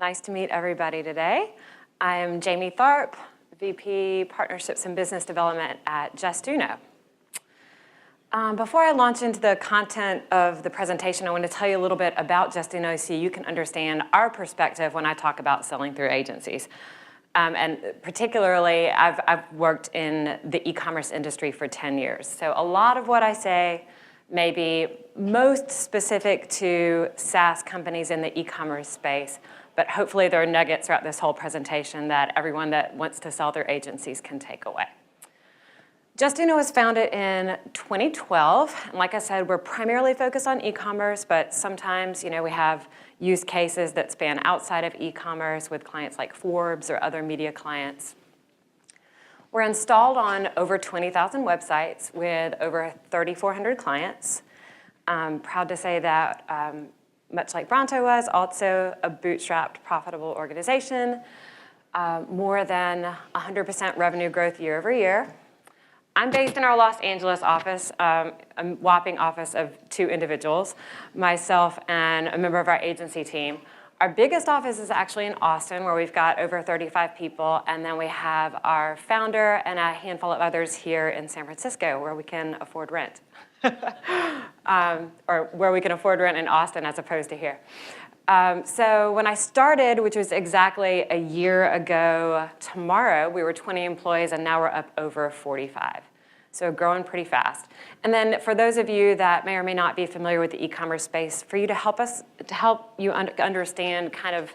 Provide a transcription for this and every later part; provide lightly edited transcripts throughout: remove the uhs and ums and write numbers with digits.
Nice to meet everybody today. I am Jamie Tharp, VP Partnerships and Business Development at Justuno. Before I launch into the content of the presentation, I want to tell you a little bit about Justuno so you can understand our perspective when I talk about selling through agencies. And particularly, I've worked in the e-commerce industry for 10 years. So a lot of what I say may be most specific to SaaS companies in the e-commerce space, but hopefully there are nuggets throughout this whole presentation that everyone that wants to sell their agencies can take away. Justuno was founded in 2012, and like I said, we're primarily focused on e-commerce, but sometimes, we have use cases that span outside of e-commerce with clients like Forbes or other media clients. We're installed on over 20,000 websites with over 3,400 clients. I'm proud to say that, much like Bronto was, also a bootstrapped, profitable organization, more than 100% revenue growth year over year. I'm based in our Los Angeles office, a whopping office of 2 individuals, myself and a member of our agency team. Our biggest office is actually in Austin, where we've got over 35 people, and then we have our founder and a handful of others here in San Francisco, where we can afford rent. Or where we can afford rent in Austin as opposed to here. So when I started, which was exactly a year ago tomorrow, we were 20 employees, and now we're up over 45. So growing pretty fast. And then for those of you that may or may not be familiar with the e-commerce space, for you to help you understand kind of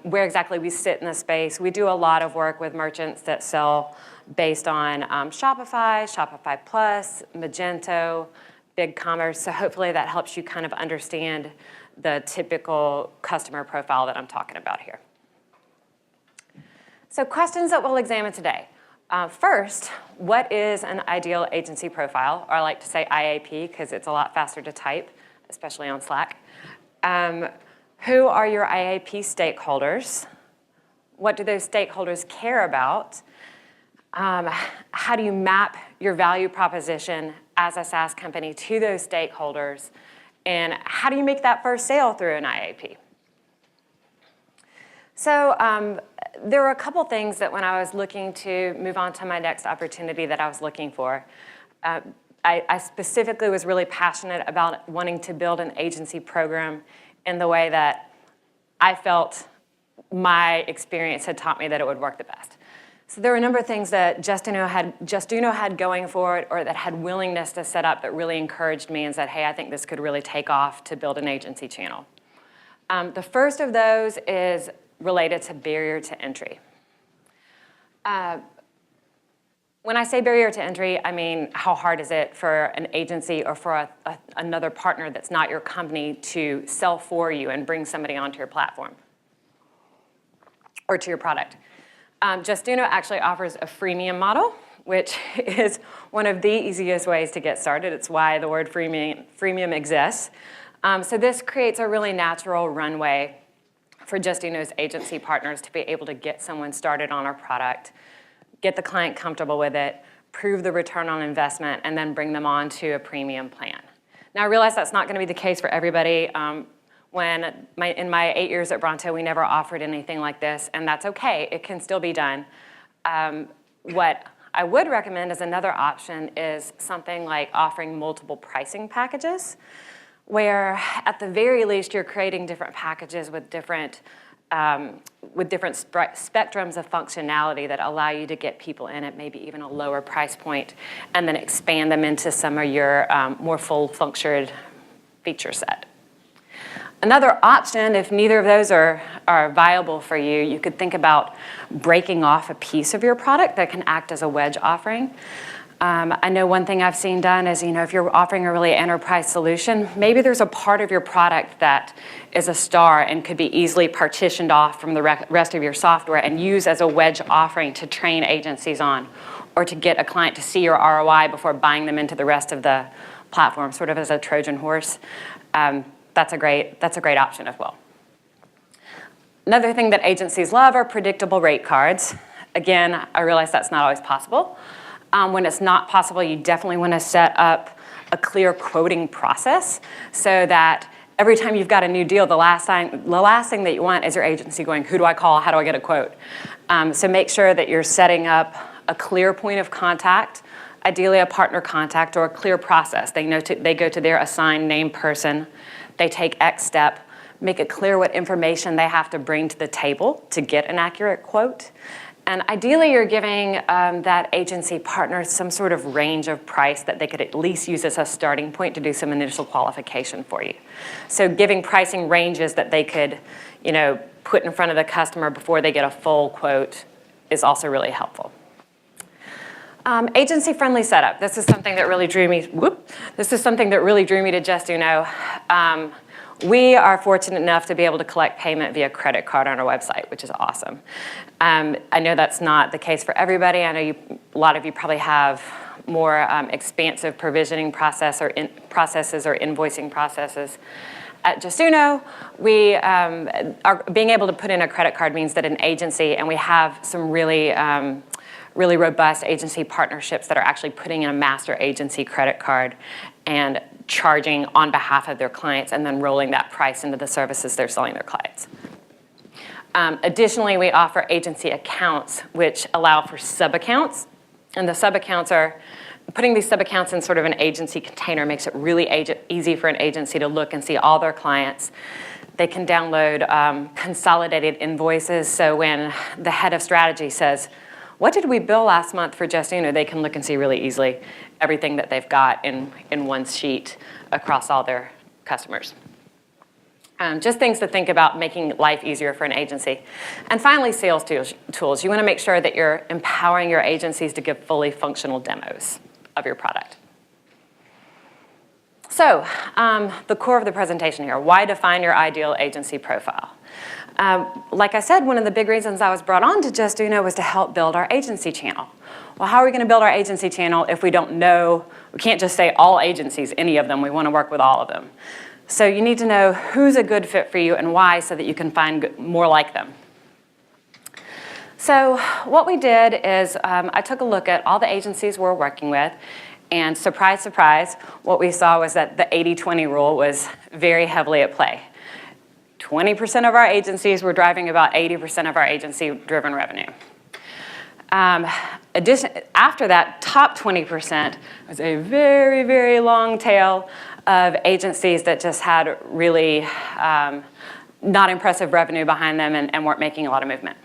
where exactly we sit in the space, we do a lot of work with merchants that sell based on Shopify, Shopify Plus, Magento, BigCommerce. So hopefully that helps you kind of understand the typical customer profile that I'm talking about here. So questions that we'll examine today. First, what is an ideal agency profile? Or I like to say IAP because it's a lot faster to type, especially on Slack. Who are your IAP stakeholders? What do those stakeholders care about? How do you map your value proposition as a SaaS company to those stakeholders? And how do you make that first sale through an IAP? So there were a couple things that when I was looking to move on to my next opportunity that I was looking for. I specifically was really passionate about wanting to build an agency program in the way that I felt my experience had taught me that it would work the best. So there were a number of things that Justuno had going for it, or that had willingness to set up, that really encouraged me and said, hey, I think this could really take off to build an agency channel. The first of those is related to barrier to entry. When I say barrier to entry, I mean how hard is it for an agency or for another partner that's not your company to sell for you and bring somebody onto your platform or to your product. Justuno actually offers a freemium model, which is one of the easiest ways to get started. It's why the word freemium exists. So this creates a really natural runway for Justuno's agency partners to be able to get someone started on our product, get the client comfortable with it, prove the return on investment, and then bring them on to a premium plan. Now, I realize that's not going to be the case for everybody. In my 8 years at Bronto, we never offered anything like this, and that's okay. It can still be done. What I would recommend as another option is something like offering multiple pricing packages, where at the very least you're creating different packages with different spectrums of functionality that allow you to get people in at maybe even a lower price point, and then expand them into some of your more full-functioned feature set. Another option, if neither of those are viable for you, you could think about breaking off a piece of your product that can act as a wedge offering. I know one thing I've seen done is, if you're offering a really enterprise solution, maybe there's a part of your product that is a star and could be easily partitioned off from the rest of your software and used as a wedge offering to train agencies on, or to get a client to see your ROI before buying them into the rest of the platform, sort of as a Trojan horse. That's a great option as well. Another thing that agencies love are predictable rate cards. Again, I realize that's not always possible. When it's not possible, you definitely want to set up a clear quoting process so that every time you've got a new deal, the last thing that you want is your agency going, who do I call? How do I get a quote? So make sure that you're setting up a clear point of contact, ideally a partner contact or a clear process. They go to their assigned named person. They take X step. Make it clear what information they have to bring to the table to get an accurate quote. And ideally, you're giving that agency partner some sort of range of price that they could at least use as a starting point to do some initial qualification for you. So giving pricing ranges that they could, put in front of the customer before they get a full quote is also really helpful. Agency-friendly setup. This is something that really drew me. This is something that really drew me to Justuno. We are fortunate enough to be able to collect payment via credit card on our website, which is awesome. I know that's not the case for everybody. I know a lot of you probably have more expansive provisioning processes or invoicing processes. At Justuno, we are being able to put in a credit card means that an agency, and we have some really robust agency partnerships that are actually putting in a master agency credit card and charging on behalf of their clients and then rolling that price into the services they're selling their clients. Additionally, we offer agency accounts, which allow for sub-accounts. And the sub-accounts are, putting these sub-accounts in sort of an agency container makes it really easy for an agency to look and see all their clients. They can download consolidated invoices, so when the head of strategy says, what did we bill last month for Justuno? They can look and see really easily everything that they've got in one sheet across all their customers. Just things to think about making life easier for an agency. And finally, sales tools. You want to make sure that you're empowering your agencies to give fully functional demos of your product. So, the core of the presentation here, why define your ideal agency profile? Like I said, one of the big reasons I was brought on to Justuno was to help build our agency channel. Well, how are we going to build our agency channel if we don't know, we can't just say all agencies, any of them, we want to work with all of them. So you need to know who's a good fit for you and why so that you can find more like them. So what we did is I took a look at all the agencies we're working with, and surprise, surprise, what we saw was that the 80-20 rule was very heavily at play. 20% of our agencies were driving about 80% of our agency-driven revenue. After that, top 20% was a very, very long tail of agencies that just had really not impressive revenue behind them and weren't making a lot of movement.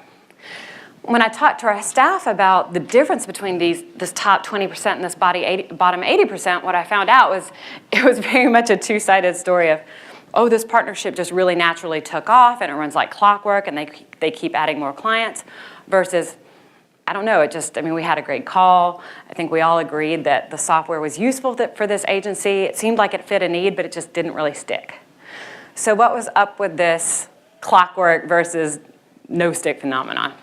When I talked to our staff about the difference between this top 20% and this bottom 80%, what I found out was it was very much a two-sided story of, oh, this partnership just really naturally took off and it runs like clockwork and they keep adding more clients, versus, I don't know, we had a great call. I think we all agreed that the software was useful for this agency. It seemed like it fit a need, but it just didn't really stick. So what was up with this clockwork versus no stick phenomenon?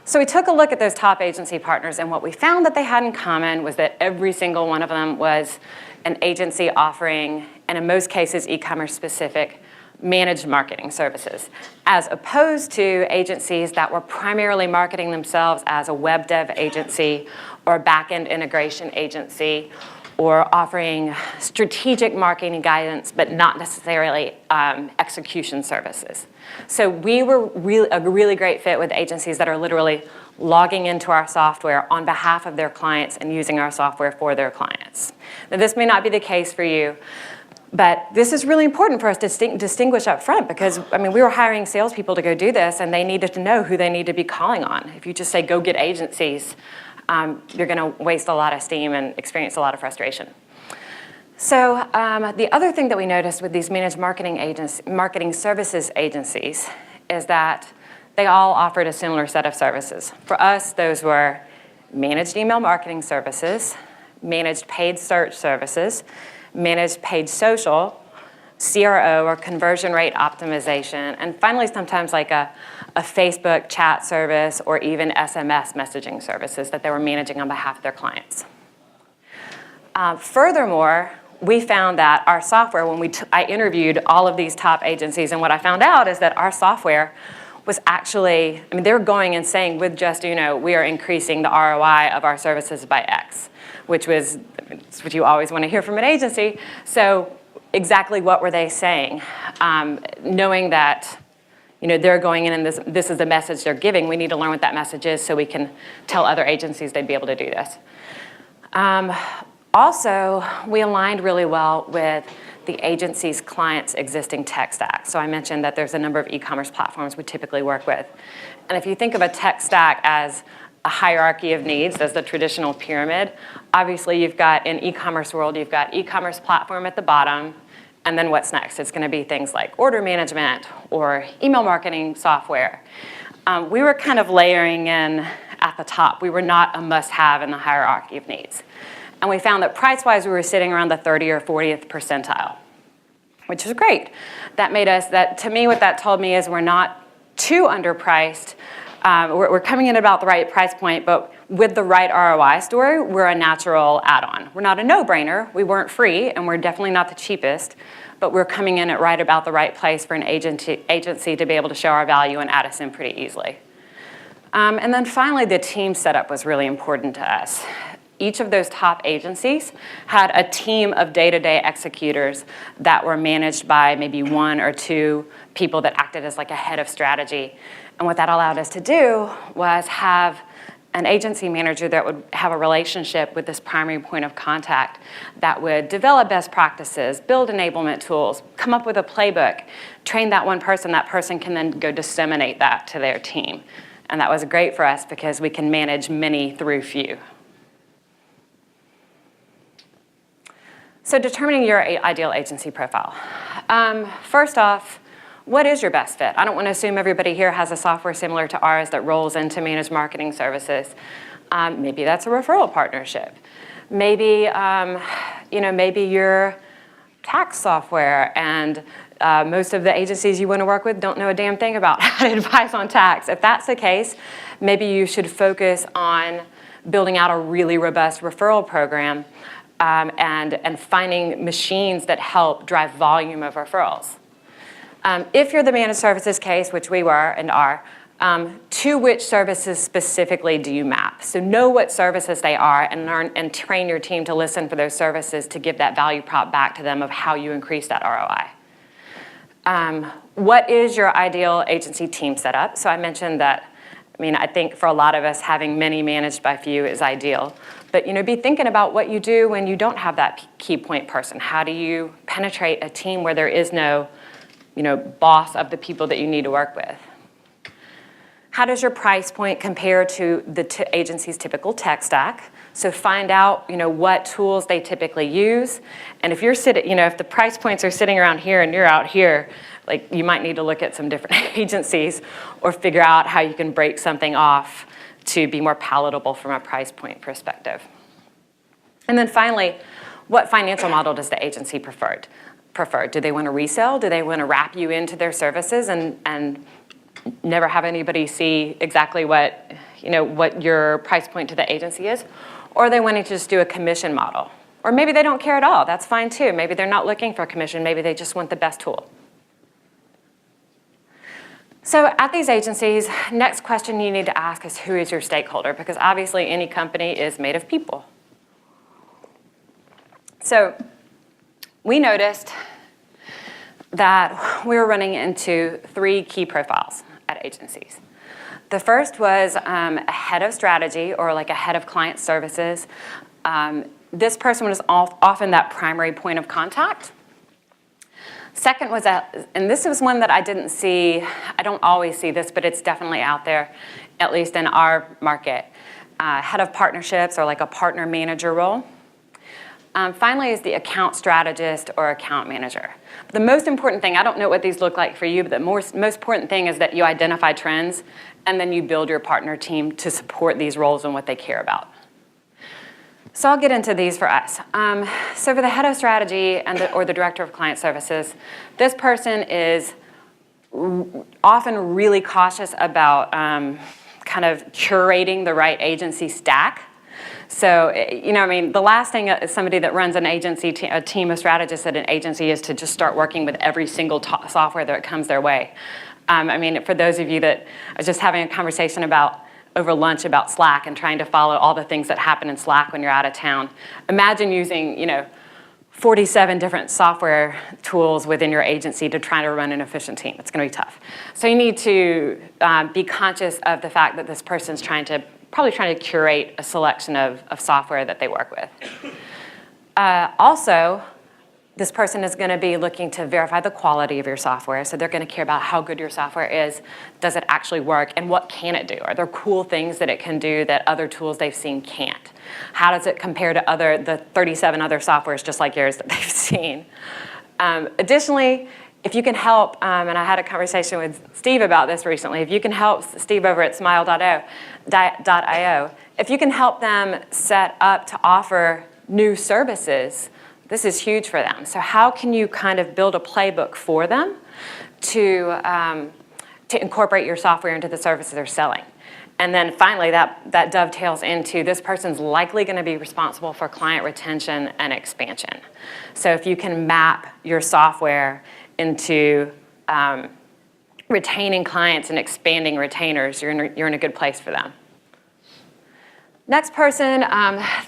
So we took a look at those top agency partners, and what we found that they had in common was that every single one of them was an agency offering, and in most cases, e-commerce specific, managed marketing services, as opposed to agencies that were primarily marketing themselves as a web dev agency or a back-end integration agency, or offering strategic marketing guidance, but not necessarily execution services. So we were a really great fit with agencies that are literally logging into our software on behalf of their clients and using our software for their clients. Now, this may not be the case for you, but this is really important for us to distinguish up front, because we were hiring salespeople to go do this, and they needed to know who they need to be calling on. If you just say, go get agencies, you're going to waste a lot of steam and experience a lot of frustration. So the other thing that we noticed with these managed marketing services agencies is that they all offered a similar set of services. For us, those were managed email marketing services, managed paid search services, managed paid social, CRO or conversion rate optimization, and finally sometimes like a Facebook chat service or even SMS messaging services that they were managing on behalf of their clients. Furthermore, we found that our software, when I interviewed all of these top agencies, and what I found out is that our software was actually, they were going and saying with Justuno, we are increasing the ROI of our services by X, which was what you always want to hear from an agency. So exactly what were they saying, knowing that they're going in and this is the message they're giving. We need to learn what that message is so we can tell other agencies they'd be able to do this. Also, we aligned really well with the agency's client's existing tech stack. So I mentioned that there's a number of e-commerce platforms we typically work with. And if you think of a tech stack as a hierarchy of needs, as the traditional pyramid, obviously you've got, in e-commerce world, you've got e-commerce platform at the bottom, and then what's next? It's going to be things like order management or email marketing software. We were kind of layering in at the top. We were not a must-have in the hierarchy of needs. And we found that price-wise, we were sitting around the 30th or 40th percentile, which is great. To me, what that told me is we're not too underpriced. We're coming in at about the right price point, but with the right ROI story, we're a natural add-on. We're not a no-brainer. We weren't free, and we're definitely not the cheapest, but we're coming in at right about the right place for an agency to be able to show our value and add us in pretty easily. And then finally, the team setup was really important to us. Each of those top agencies had a team of day-to-day executors that were managed by maybe one or two people that acted as like a head of strategy. And what that allowed us to do was have an agency manager that would have a relationship with this primary point of contact that would develop best practices, build enablement tools, come up with a playbook, train that one person. That person can then go disseminate that to their team. And that was great for us because we can manage many through few. So determining your ideal agency profile. First off, what is your best fit? I don't want to assume everybody here has a software similar to ours that rolls into managed marketing services. Maybe that's a referral partnership. Maybe, maybe you're tax software and most of the agencies you want to work with don't know a damn thing about how to advise on tax. If that's the case, maybe you should focus on building out a really robust referral program and finding machines that help drive volume of referrals. If you're the managed services case, which we were and are, to which services specifically do you map? So know what services they are and learn and train your team to listen for those services to give that value prop back to them of how you increase that ROI. What is your ideal agency team setup? So I mentioned that, I think for a lot of us, having many managed by few is ideal. But be thinking about what you do when you don't have that key point person. How do you penetrate a team where there is no, boss of the people that you need to work with? How does your price point compare to the agency's typical tech stack? So find out, what tools they typically use. And if you're sitting, if the price points are sitting around here and you're out here, like you might need to look at some different agencies or figure out how you can break something off to be more palatable from a price point perspective. And then finally, what financial model does the agency prefer? Do they want to resell? Do they want to wrap you into their services and never have anybody see exactly what your price point to the agency is? Or are they wanting to just do a commission model? Or maybe they don't care at all. That's fine too. Maybe they're not looking for a commission. Maybe they just want the best tool. So at these agencies, next question you need to ask is who is your stakeholder? Because obviously any company is made of people. So we noticed that we were running into 3 key profiles at agencies. The first was a head of strategy or like a head of client services. This person was often that primary point of contact. Second was and this was one that I didn't see, I don't always see this, but it's definitely out there, at least in our market. Head of partnerships or like a partner manager role. Finally is the account strategist or account manager. The most important thing, I don't know what these look like for you, but the most important thing is that you identify trends and then you build your partner team to support these roles and what they care about. So I'll get into these for us. So for the head of strategy or the director of client services, this person is often really cautious about kind of curating the right agency stack. So, the last thing somebody that runs an agency, a team of strategists at an agency is to just start working with every single software that comes their way. For those of you that I was just having a conversation over lunch about Slack and trying to follow all the things that happen in Slack when you're out of town. Imagine using, 47 different software tools within your agency to try to run an efficient team. It's going to be tough. So you need to be conscious of the fact that this person's probably trying to curate a selection of software that they work with. Also, this person is going to be looking to verify the quality of your software. So they're going to care about how good your software is, does it actually work, and what can it do? Are there cool things that it can do that other tools they've seen can't? How does it compare to the 37 other softwares just like yours that they've seen? Additionally, if you can help, and I had a conversation with Steve about this recently, if you can help Steve over at smile.io, if you can help them set up to offer new services, this is huge for them. So how can you kind of build a playbook for them to incorporate your software into the services they're selling? And then finally, that dovetails into this person's likely going to be responsible for client retention and expansion. So if you can map your software into retaining clients and expanding retainers, you're in a good place for them. Next person,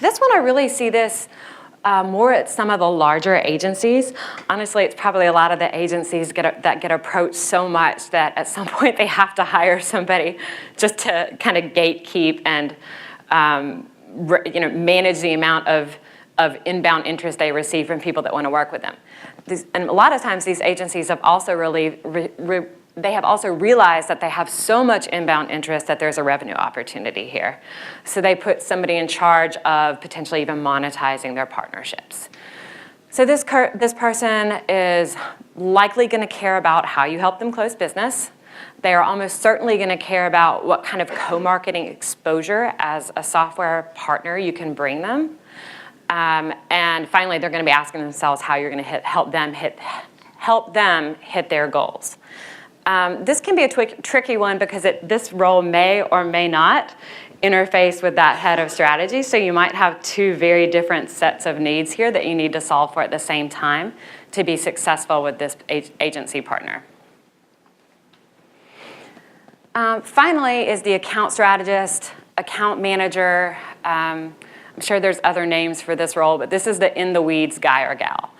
this one I really see this more at some of the larger agencies. Honestly, it's probably a lot of the agencies that get approached so much that at some point they have to hire somebody just to kind of gatekeep and manage the amount of inbound interest they receive from people that want to work with them. And a lot of times these agencies have also realized that they have so much inbound interest that there's a revenue opportunity here. So they put somebody in charge of potentially even monetizing their partnerships. So this person is likely going to care about how you help them close business. They are almost certainly going to care about what kind of co-marketing exposure as a software partner you can bring them. And finally, they're going to be asking themselves how you're going to help them hit their goals. This can be a tricky one because this role may or may not interface with that head of strategy. So you might have two very different sets of needs here that you need to solve for at the same time to be successful with this agency partner. Finally is the account strategist, account manager. I'm sure there's other names for this role, but this is the in-the-weeds guy or gal.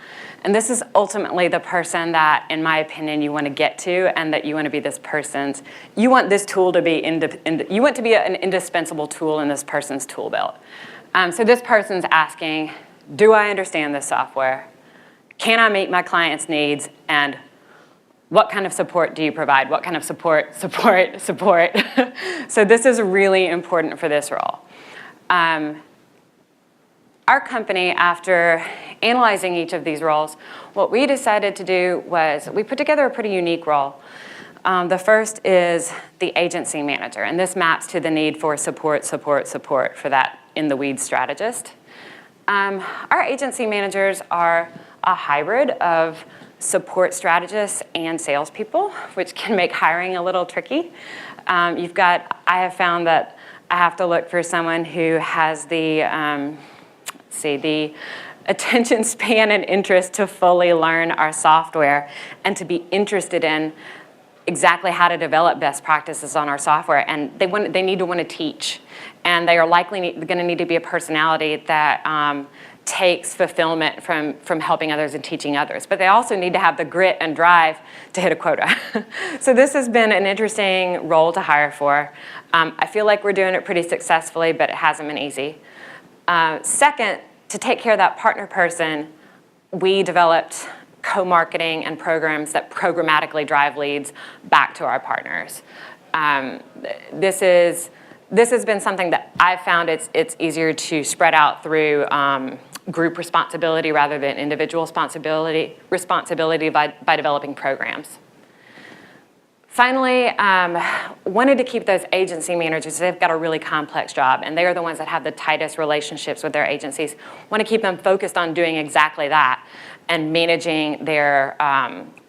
And this is ultimately the person that, in my opinion, you want to get to, and that you want to be this person's. You want this tool to be you want to be an indispensable tool in this person's tool belt. So this person's asking, do I understand this software? Can I meet my client's needs? And what kind of support do you provide? What kind of support? So this is really important for this role. Our company, after analyzing each of these roles, what we decided to do was we put together a pretty unique role. The first is the agency manager, and this maps to the need for support for that in-the-weeds strategist. Our agency managers are a hybrid of support strategists and salespeople, which can make hiring a little tricky. I have found that I have to look for someone who has the attention span and interest to fully learn our software and to be interested in exactly how to develop best practices on our software. And they need to want to teach. And they are likely going to need to be a personality that takes fulfillment from helping others and teaching others. But they also need to have the grit and drive to hit a quota. So this has been an interesting role to hire for. I feel like we're doing it pretty successfully, but it hasn't been easy. Second, to take care of that partner person, we developed co-marketing and programs that programmatically drive leads back to our partners. This has been something that I've found it's easier to spread out through group responsibility rather than individual responsibility by developing programs. Finally, wanted to keep those agency managers. They've got a really complex job, and they are the ones that have the tightest relationships with their agencies. Want to keep them focused on doing exactly that and managing their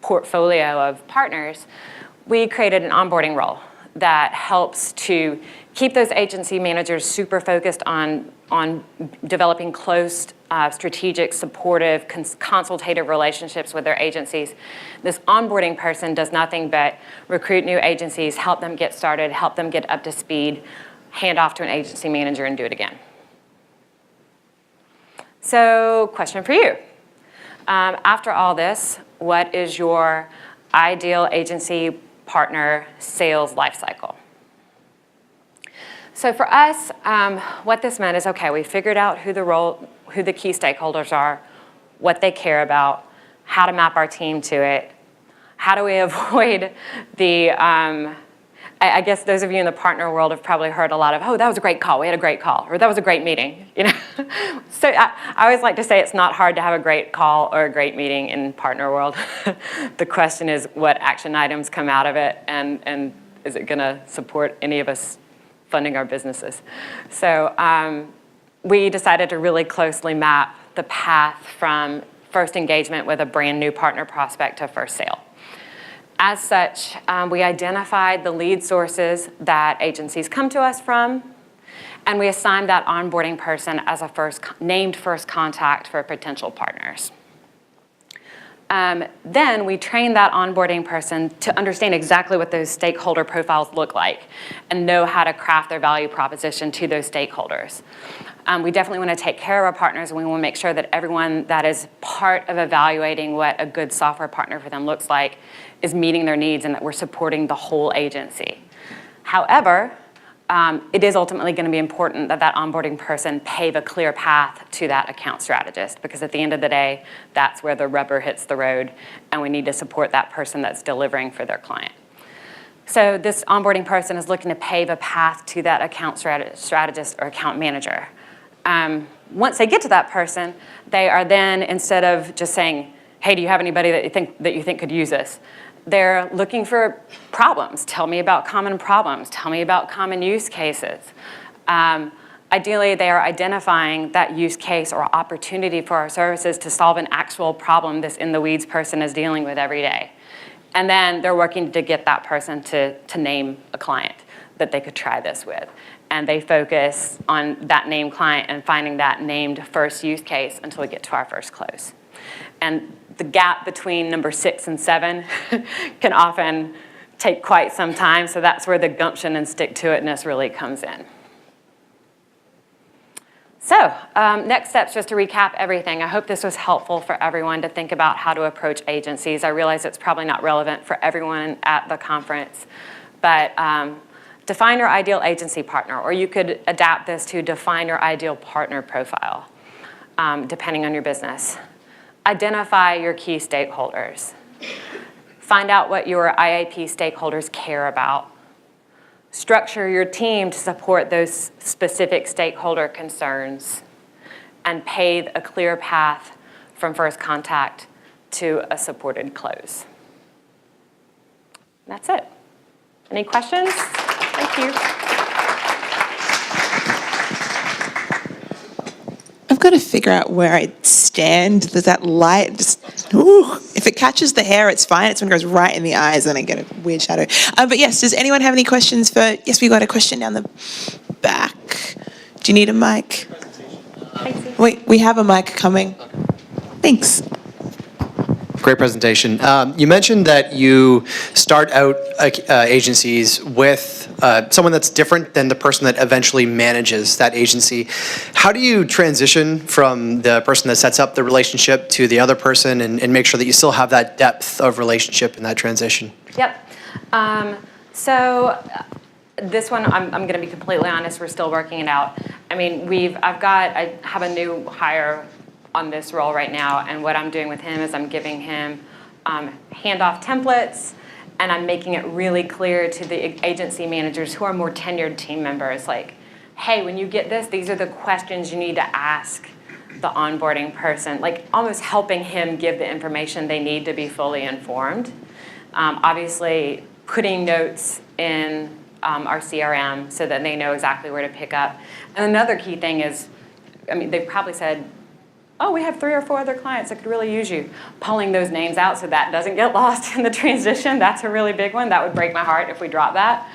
portfolio of partners. We created an onboarding role that helps to keep those agency managers super focused on developing close, strategic, supportive, consultative relationships with their agencies. This onboarding person does nothing but recruit new agencies, help them get started, help them get up to speed, hand off to an agency manager and do it again. So, question for you. After all this, what is your ideal agency partner sales lifecycle? So for us, what this meant is, okay, we figured out who the key stakeholders are, what they care about, how to map our team to it, how do we avoid the, I guess those of you in the partner world have probably heard a lot of, oh, that was a great call, we had a great call, or that was a great meeting, you know? So I always like to say it's not hard to have a great call or a great meeting in partner world. The question is what action items come out of it, and is it gonna support any of us funding our businesses? So we decided to really closely map the path from first engagement with a brand new partner prospect to first sale. As such, we identified the lead sources that agencies come to us from, and we assigned that onboarding person as a named first contact for potential partners. Then we trained that onboarding person to understand exactly what those stakeholder profiles look like and know how to craft their value proposition to those stakeholders. We definitely want to take care of our partners, and we want to make sure that everyone that is part of evaluating what a good software partner for them looks like is meeting their needs and that we're supporting the whole agency. However, it is ultimately going to be important that that onboarding person pave a clear path to that account strategist, because at the end of the day, that's where the rubber hits the road, and we need to support that person that's delivering for their client. So this onboarding person is looking to pave a path to that account strategist or account manager. Once they get to that person, they are then, instead of just saying, hey, do you have anybody that you think could use this? They're looking for problems. Tell me about common problems. Tell me about common use cases. Ideally, they are identifying that use case or opportunity for our services to solve an actual problem this in-the-weeds person is dealing with every day. And then they're working to get that person to name a client that they could try this with. And they focus on that named client and finding that named first use case until we get to our first close. And the gap between number 6 and 7 can often take quite some time, so that's where the gumption and stick-to-itness really comes in. So next steps, just to recap everything. I hope this was helpful for everyone to think about how to approach agencies. I realize it's probably not relevant for everyone at the conference, but define your ideal agency partner, or you could adapt this to define your ideal partner profile, depending on your business. Identify your key stakeholders. Find out what your IAP stakeholders care about. Structure your team to support those specific stakeholder concerns, and pave a clear path from first contact to a supported close. That's it. Any questions? Thank you. I've got to figure out where I stand. There's that light, just, ooh. If it catches the hair, it's fine. It's when it goes right in the eyes, and I get a weird shadow. But yes, does anyone have any questions for, yes, we got a question down the back. Do you need a mic? Wait, we have a mic coming. Thanks. Great presentation. You mentioned that you start out agencies with someone that's different than the person that eventually manages that agency. How do you transition from the person that sets up the relationship to the other person and make sure that you still have that depth of relationship in that transition? Yep. So this one, I'm going to be completely honest, we're still working it out. I mean, I have a new hire on this role right now, and what I'm doing with him is I'm giving him handoff templates, and I'm making it really clear to the agency managers who are more tenured team members, like, hey, when you get this, these are the questions you need to ask the onboarding person, like almost helping him give the information they need to be fully informed. Obviously, putting notes in our CRM so that they know exactly where to pick up. And another key thing is, I mean, they've probably said, oh, we have 3 or 4 other clients that could really use you. Pulling those names out so that doesn't get lost in the transition, that's a really big one. That would break my heart if we drop that.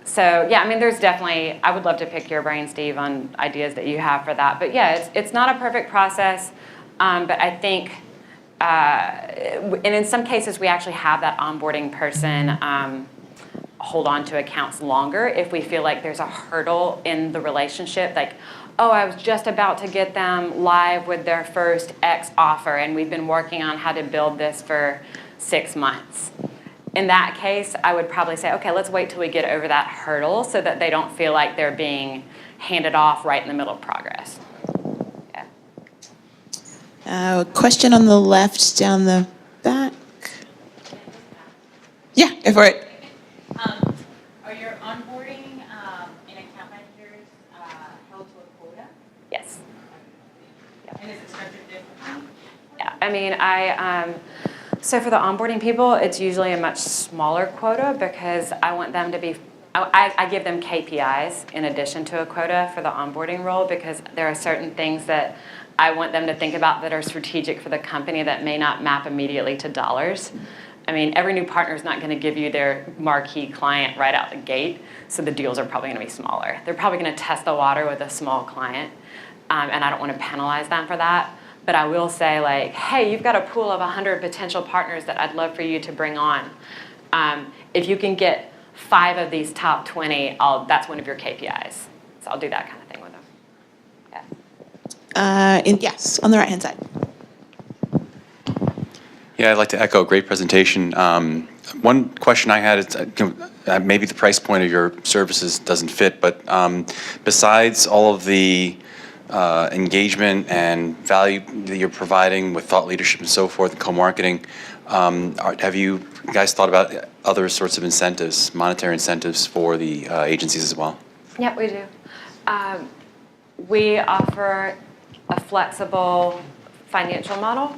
So yeah, I mean, there's definitely, I would love to pick your brain, Steve, on ideas that you have for that. But yeah, it's not a perfect process, but I think, and in some cases, we actually have that onboarding person hold on to accounts longer if we feel like there's a hurdle in the relationship, like, oh, I was just about to get them live with their first X offer, and we've been working on how to build this for 6 months. In that case, I would probably say, okay, let's wait till we get over that hurdle so that they don't feel like they're being handed off right in the middle of progress. Yeah. Question on the left down the back. Yeah, go for it. Are your onboarding and account managers held to a quota? Yes. And is it structured differently? Yeah, I mean, so for the onboarding people, it's usually a much smaller quota because I want them to be, I give them KPIs in addition to a quota for the onboarding role because there are certain things that I want them to think about that are strategic for the company that may not map immediately to dollars. I mean, every new partner is not going to give you their marquee client right out the gate, so the deals are probably going to be smaller. They're probably going to test the water with a small client, and I don't want to penalize them for that. But I will say, like, hey, you've got a pool of 100 potential partners that I'd love for you to bring on. If you can get 5 of these top 20, that's one of your KPIs. So I'll do that kind of thing with them. Yeah. Yes, on the right-hand side. Yeah, I'd like to echo, great presentation. One question I had is maybe the price point of your services doesn't fit, but besides all of the engagement and value that you're providing with thought leadership and so forth and co-marketing, have you guys thought about other sorts of incentives, monetary incentives for the agencies as well? Yeah, we do. We offer a flexible financial model.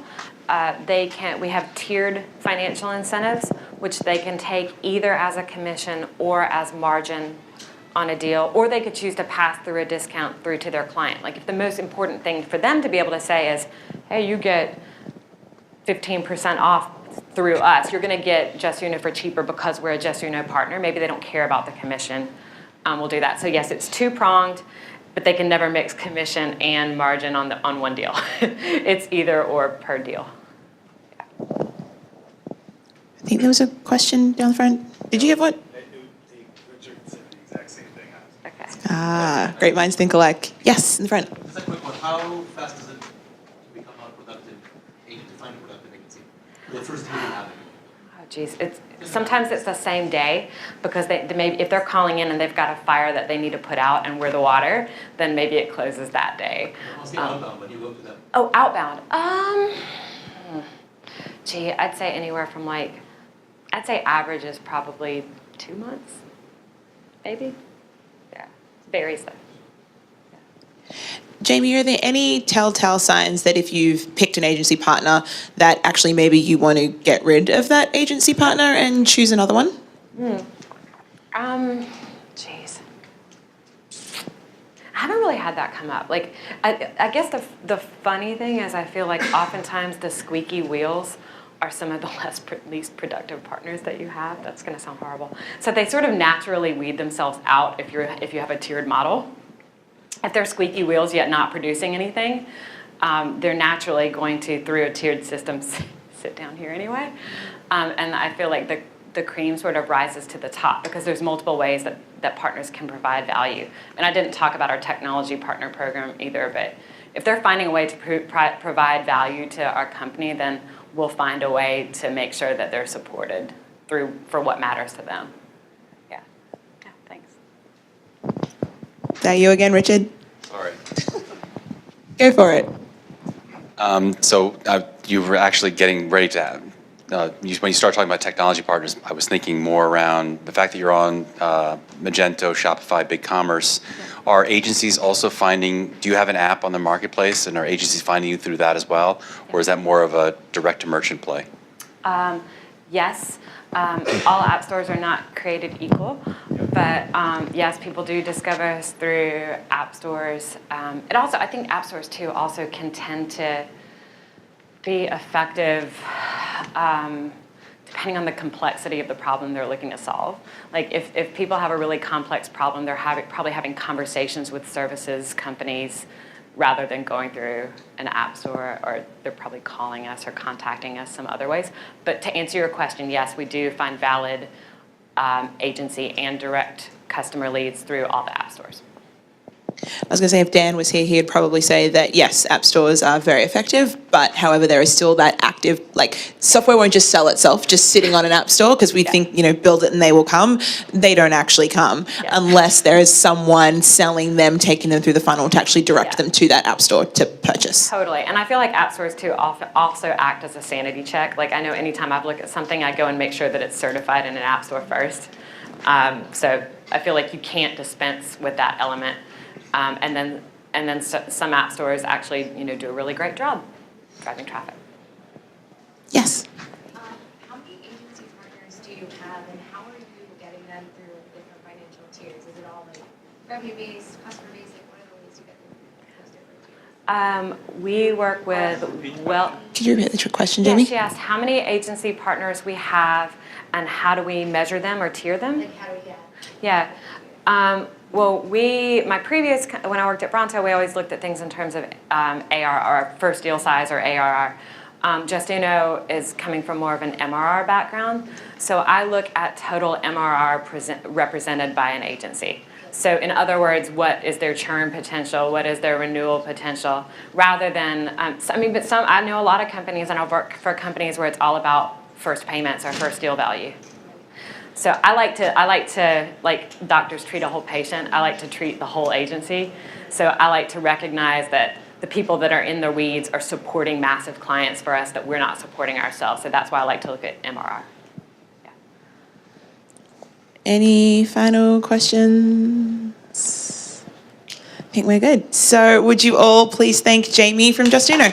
We have tiered financial incentives, which they can take either as a commission or as margin on a deal, or they could choose to pass through a discount through to their client. Like if the most important thing for them to be able to say is, hey, you get 15% off through us, you're going to get Justuno for cheaper because we're a Justuno partner. Maybe they don't care about the commission. We'll do that. So yes, it's two-pronged, but they can never mix commission and margin on one deal. It's either or per deal. Yeah. I think there was a question down the front. Did you have one? Richard said the exact same thing. Okay. Great minds think alike. Yes, in the front. Just a quick one. How fast does it become a productive agent to find a productive agency? The first time you have it. Oh, geez. Sometimes it's the same day because they maybe if they're calling in and they've got a fire that they need to put out and we're the water, then maybe it closes that day. Mostly outbound, but you go to them. Oh, outbound. I'd say anywhere from I'd say average is probably 2 months, maybe. Yeah, varies though. Jamie, are there any telltale signs that if you've picked an agency partner that actually maybe you want to get rid of that agency partner and choose another one? Geez. I haven't really had that come up. Like, I guess the funny thing is I feel like oftentimes the squeaky wheels are some of the least productive partners that you have. That's going to sound horrible. So they sort of naturally weed themselves out if you have a tiered model. If they're squeaky wheels yet not producing anything, they're naturally going to, through a tiered system, sit down here anyway. And I feel like the cream sort of rises to the top because there's multiple ways that partners can provide value. And I didn't talk about our technology partner program either, but if they're finding a way to provide value to our company, then we'll find a way to make sure that they're supported for what matters to them. Yeah, thanks. Is that you again, Richard? Sorry. Go for it. So you were actually getting ready to when you start talking about technology partners, I was thinking more around the fact that you're on Magento, Shopify, BigCommerce. Are agencies also do you have an app on the marketplace and are agencies finding you through that as well? Or is that more of a direct-to-merchant play? Yes. All app stores are not created equal, but yes, people do discover us through app stores. I think app stores too also can tend to be effective depending on the complexity of the problem they're looking to solve. Like if people have a really complex problem, they're probably having conversations with services companies rather than going through an app store, or they're probably calling us or contacting us some other ways. But to answer your question, yes, we do find valid agency and direct customer leads through all the app stores. I was going to say, if Dan was here, he'd probably say that, yes, app stores are very effective, but however, there is still that active, like, software won't just sell itself just sitting on an app store because we think, build it and they will come. They don't actually come unless there is someone selling them, taking them through the funnel to actually direct them to that app store to purchase. Totally, and I feel like app stores too also act as a sanity check. Like, I know anytime I've looked at something, I go and make sure that it's certified in an app store first. So I feel like you can't dispense with that element. And then some app stores actually, do a really great job driving traffic. Yes. How many agency partners do you have, and how are you getting them through different financial tiers? Is it all like revenue-based, customer-based? Like, what are the ways you get those different tiers? We work with, Could you repeat the question, Jamie? yeah, she asked how many agency partners we have and how do we measure them or tier them? Like, how do we get? Yeah. Well, when I worked at Bronto, we always looked at things in terms of ARR, first deal size, or ARR. Justuno is coming from more of an MRR background, so I look at total MRR represented by an agency. So in other words, what is their churn potential? What is their renewal potential? Rather than, I know a lot of companies, and I've worked for companies where it's all about first payments or first deal value. So I like to, like doctors treat a whole patient, I like to treat the whole agency. So I like to recognize that the people that are in the weeds are supporting massive clients for us that we're not supporting ourselves. So that's why I like to look at MRR. Yeah. Any final questions? I think we're good. So would you all please thank Jamie from Justuno?